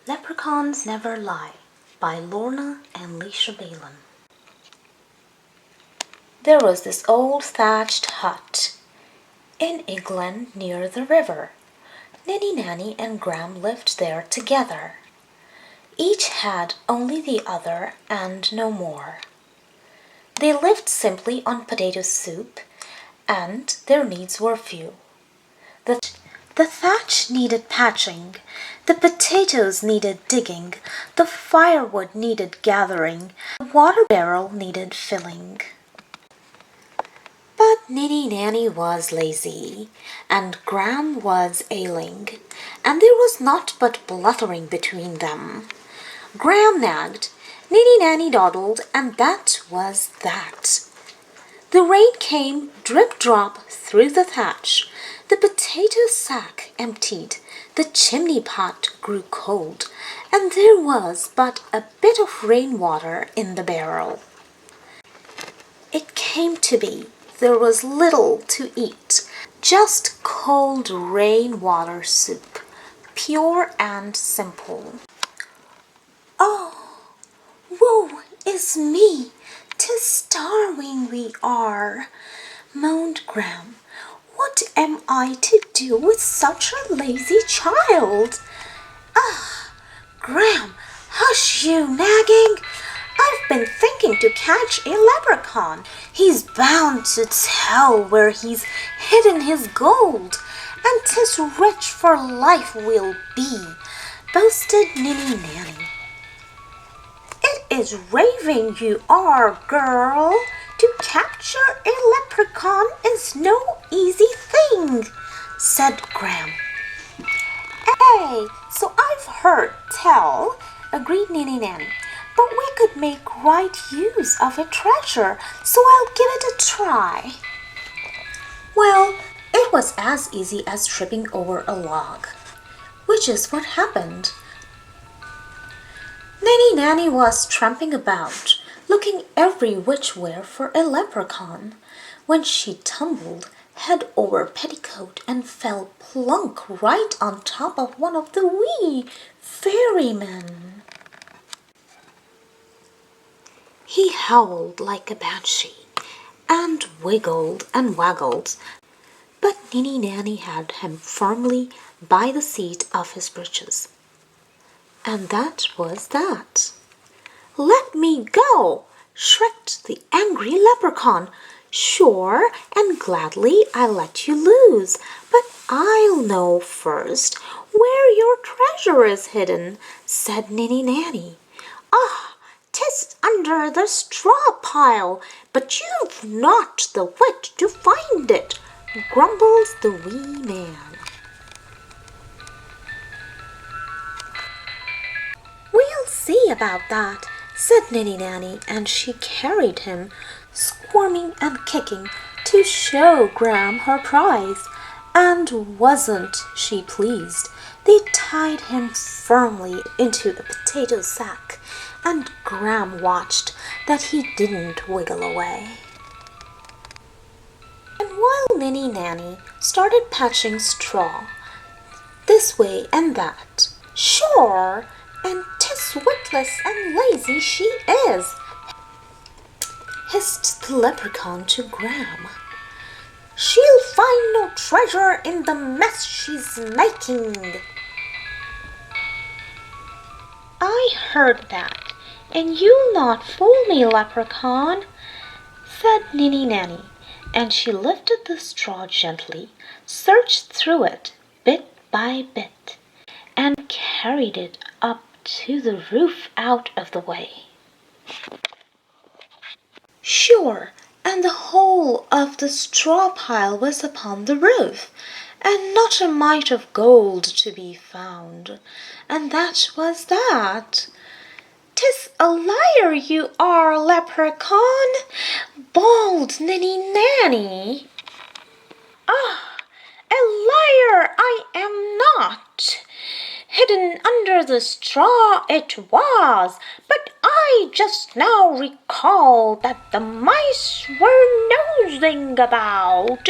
Leprechauns Never Lie by Lorna Lecia Balin. There was this old thatched hut in England near the river. Ninny, Nanny, and Gram lived there together. Each had only the other and no more. They lived simply on potato soup, and their needs were few. The thatch needed patching, the potatoes needed digging, the firewood needed gathering, the water barrel needed filling. But Ninny Nanny was lazy, and Gram was ailing, and there was naught but blustering between them. Gram nagged, Ninny Nanny dawdled, and that was that. The rain came drip-drop through the thatch. The potato sack emptied, the chimney pot grew cold, and there was but a bit of rain-water in the barrel. It came to be there was little to eat, just cold rain-water soup, pure and simple. "Oh, woe is me! 'Tis starving we are," moaned Gram. "What am I to do with such a lazy child?" "Ah, Gram, hush you nagging! I've been thinking to catch a leprechaun. He's bound to tell where he's hidden his gold, and 'tis rich for life we'll be," boasted Ninny Nanny. "It is raving you are, girl. To capture a leprechaun is no easy thing," said Gram. "Ay, so I've heard tell," agreed Ninny Nanny. "But we could make right use of a treasure, so I'll give it a try." Well, it was as easy as tripping over a log, which is what happened. Ninny Nanny was tramping about, looking every which where for a leprechaun, when she tumbled head over petticoat and fell plunk right on top of one of the wee fairymen. He howled like a banshee, and wiggled and waggled, but Ninny Nanny had him firmly by the seat of his breeches. And that was that. "Let me go!" shrieked the angry leprechaun. "Sure and gladly I'll let you loose, but I'll know first where your treasure is hidden," said Ninny Nanny. "Ah, 'tis under the straw pile, but you've not the wit to find it," grumbled the wee man. "We'll see about that," said Ninny Nanny, and she carried him, squirming and kicking, to show Gram her prize. And wasn't she pleased? They tied him firmly into a potato sack, and Gram watched that he didn't wiggle away. And while Ninny Nanny started patching straw, this way and that, "Sure, and 'tis witless and lazy she is," hissed the leprechaun to Gram. "She'll find no treasure in the mess she's making." "I heard that, and you'll not fool me, leprechaun," said Ninny Nanny, and she lifted the straw gently, searched through it bit by bit, and carried it up to the roof out of the way. Sure, and the whole of the straw pile was upon the roof, and not a mite of gold to be found, and that was that. "'Tis a liar you are, leprechaun," bawled Ninny Nanny. "Ah, a liar I am not. Hidden under the straw it was, but I just now recall that the mice were nosing about,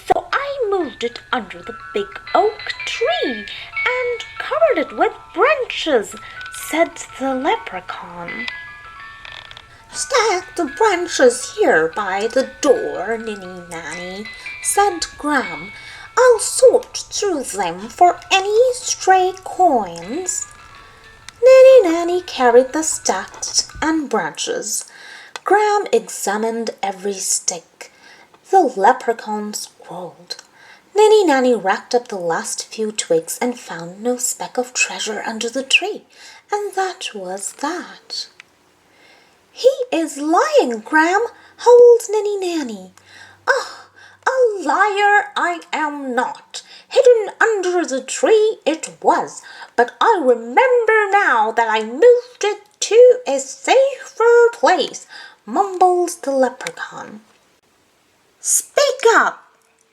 so I moved it under the big oak tree and covered it with branches branches, said the leprechaun. Stack the branches here by the door, Ninny Nanny, said Gram. I'll sort through them for any stray coins. Ninny Nanny carried the sticks and branches. Gram examined every stick. The leprechaun scrolled. Ninny Nanny racked up the last few twigs and found no speck of treasure under the tree, and that was that. He is lying, Gram, howled Ninny Nanny. Ah, a liar I am not. Hidden under the tree it was, but I remember now that I moved it to a safer place, mumbled the leprechaun. Speak up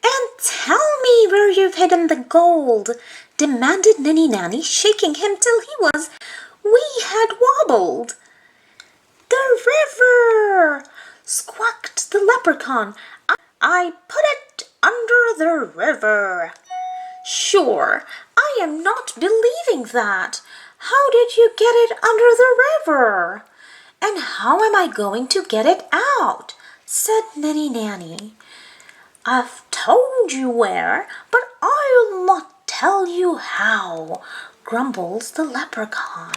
and tell me where you've hidden the gold, demanded Ninny Nanny, shaking him till he was wee-head wobbled. The river, squawked the leprechaun. I put it under the river. Sure, I am not believing that. How did you get it under the river? And how am I going to get it out? Said Ninny Nanny. I've told you where, but I'll not tell you how, grumbles the leprechaun.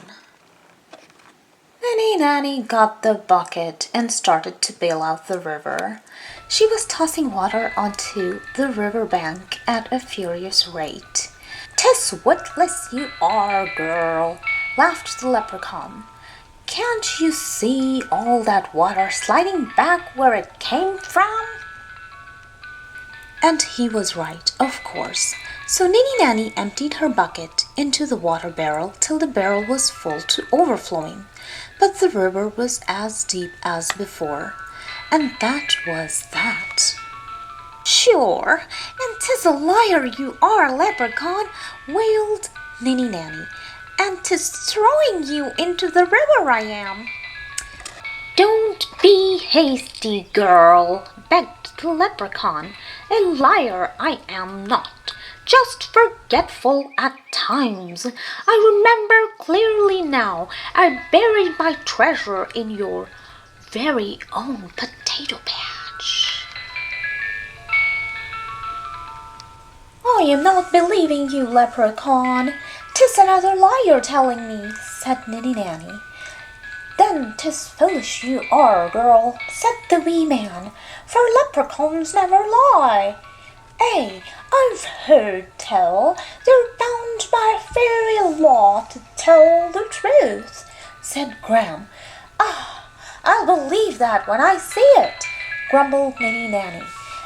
Ninny Nanny got the bucket and started to bail out the river. She was tossing water onto the river bank at a furious rate. "'Tis witless you are, girl," laughed the leprechaun. "Can't you see all that water sliding back where it came from?" And he was right, of course. So Ninny Nanny emptied her bucket into the water barrel till the barrel was full to overflowing. But the river was as deep as before, and that was that. "Sure, and 'tis a liar you are, leprechaun," wailed Ninny Nanny, "and 'tis throwing you into the river I am." "Don't be hasty, girl," begged the leprechaun. "A liar I am not, just forgetful at times. I remember clearly now I buried my treasure in your very own potato patch." "I am not believing you, leprechaun. 'Tis another liar telling me," said Ninny Nanny. "Then 'tis foolish you are, girl," said the wee man, "for leprechauns never lie. Ay, I've heard tell they're bound by fairy law to tell the truth," said Gram. "Ah, I'll believe that when I see it," grumbled Ninny Nanny,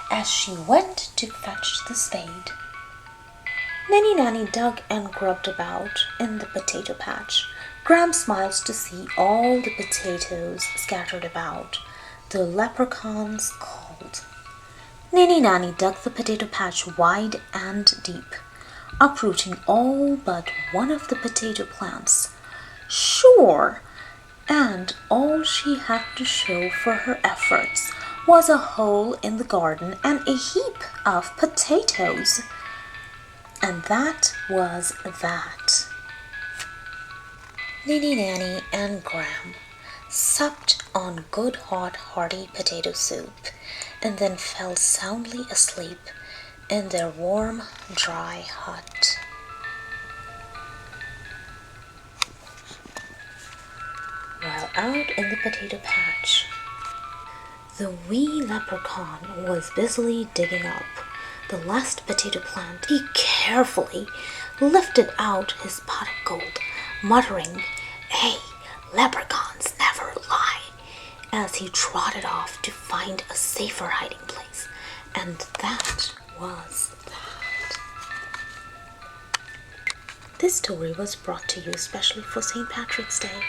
as she went to fetch the spade. Ninny Nanny dug and grubbed about in the potato patch. Gram smiled to see all the potatoes scattered about. The leprechauns called. Ninny Nanny dug the potato patch wide and deep, uprooting all but one of the potato plants. Sure, and all she had to show for her efforts was a hole in the garden and a heap of potatoes. And that was that. Ninny Nanny and Gram supped on good hot hearty potato soup, and then fell soundly asleep in their warm, dry hut. While out in the potato patch, the wee leprechaun was busily digging up the last potato plant. He carefully lifted out his pot of gold, muttering, "Hey, leprechauns never lie," as he trotted off to find a safer hiding place. And that was that. This story was brought to you especially for St. Patrick's Day.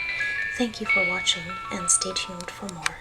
Thank you for watching, and stay tuned for more.